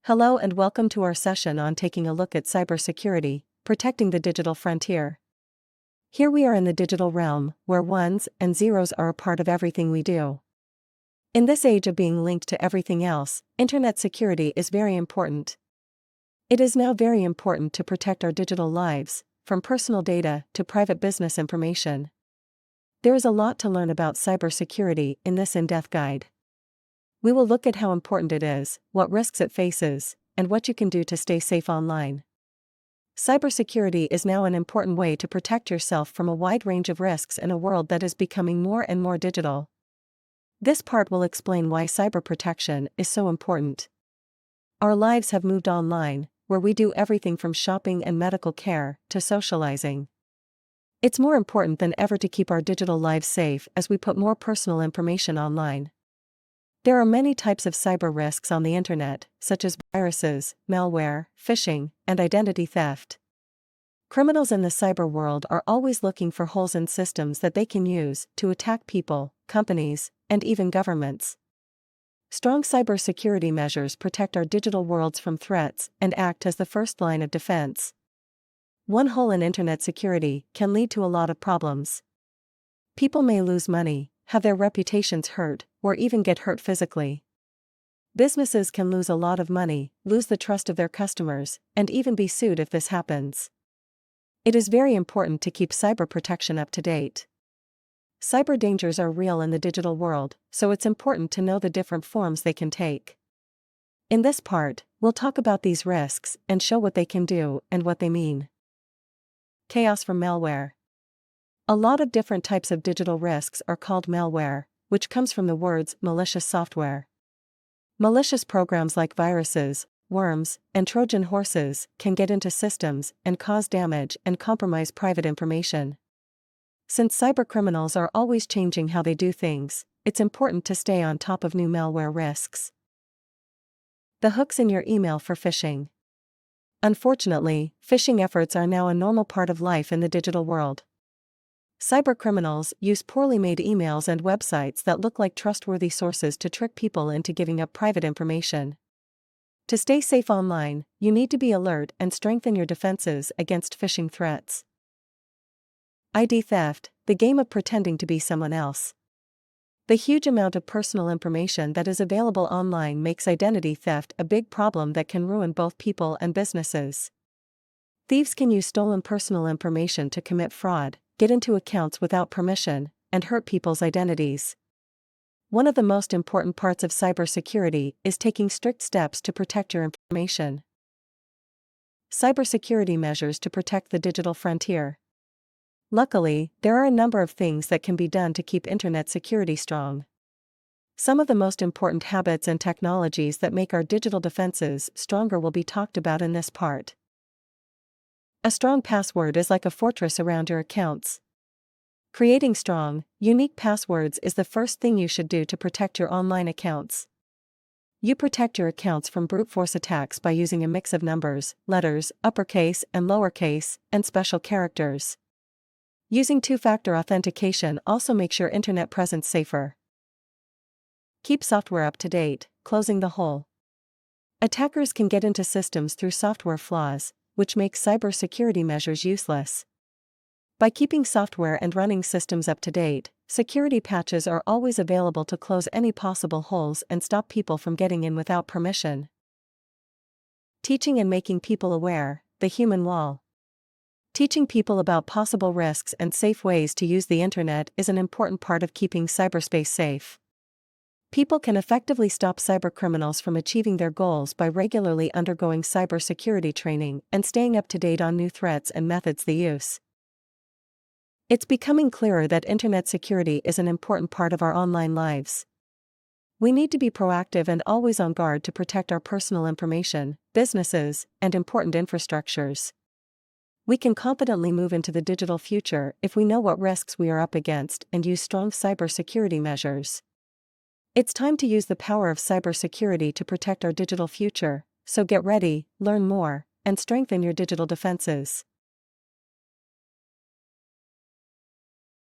Hello and welcome to our session on taking a look at cybersecurity, protecting the digital frontier. Here we are in the digital realm, where ones and zeros are a part of everything we do. In this age of being linked to everything else, internet security is very important. It is now very important to protect our digital lives, from personal data to private business information. There is a lot to learn about cybersecurity in this in-depth guide. We will look at how important it is, what risks it faces, and what you can do to stay safe online. Cybersecurity is now an important way to protect yourself from a wide range of risks in a world that is becoming more and more digital. This part will explain why cyber protection is so important. Our lives have moved online, where we do everything from shopping and medical care to socializing. It's more important than ever to keep our digital lives safe as we put more personal information online. There are many types of cyber risks on the internet, such as viruses, malware, phishing, and identity theft. Criminals in the cyber world are always looking for holes in systems that they can use to attack people, companies, and even governments. Strong cybersecurity measures protect our digital worlds from threats and act as the first line of defense. One hole in internet security can lead to a lot of problems. People may lose money, have their reputations hurt, or even get hurt physically. Businesses can lose a lot of money, lose the trust of their customers, and even be sued if this happens. It is very important to keep cyber protection up to date. Cyber dangers are real in the digital world, so it's important to know the different forms they can take. In this part, we'll talk about these risks and show what they can do and what they mean. Chaos from malware. A lot of different types of digital risks are called malware, which comes from the words malicious software. Malicious programs like viruses, worms, and Trojan horses can get into systems and cause damage and compromise private information. Since cybercriminals are always changing how they do things, it's important to stay on top of new malware risks. The hooks in your email for phishing. Unfortunately, phishing efforts are now a normal part of life in the digital world. Cybercriminals use poorly made emails and websites that look like trustworthy sources to trick people into giving up private information. To stay safe online, you need to be alert and strengthen your defenses against phishing threats. ID theft, the game of pretending to be someone else. The huge amount of personal information that is available online makes identity theft a big problem that can ruin both people and businesses. Thieves can use stolen personal information to commit fraud, get into accounts without permission, and hurt people's identities. One of the most important parts of cybersecurity is taking strict steps to protect your information. Cybersecurity measures to protect the digital frontier. Luckily, there are a number of things that can be done to keep internet security strong. Some of the most important habits and technologies that make our digital defenses stronger will be talked about in this part. A strong password is like a fortress around your accounts. Creating strong, unique passwords is the first thing you should do to protect your online accounts. You protect your accounts from brute force attacks by using a mix of numbers, letters, uppercase and lowercase, and special characters. Using two-factor authentication also makes your internet presence safer. Keep software up to date, closing the hole. Attackers can get into systems through software flaws, which makes cybersecurity measures useless. By keeping software and running systems up to date, security patches are always available to close any possible holes and stop people from getting in without permission. Teaching and making people aware, the human wall. Teaching people about possible risks and safe ways to use the internet is an important part of keeping cyberspace safe. People can effectively stop cybercriminals from achieving their goals by regularly undergoing cybersecurity training and staying up to date on new threats and methods they use. It's becoming clearer that internet security is an important part of our online lives. We need to be proactive and always on guard to protect our personal information, businesses, and important infrastructures. We can confidently move into the digital future if we know what risks we are up against and use strong cybersecurity measures. It's time to use the power of cybersecurity to protect our digital future, so get ready, learn more, and strengthen your digital defenses.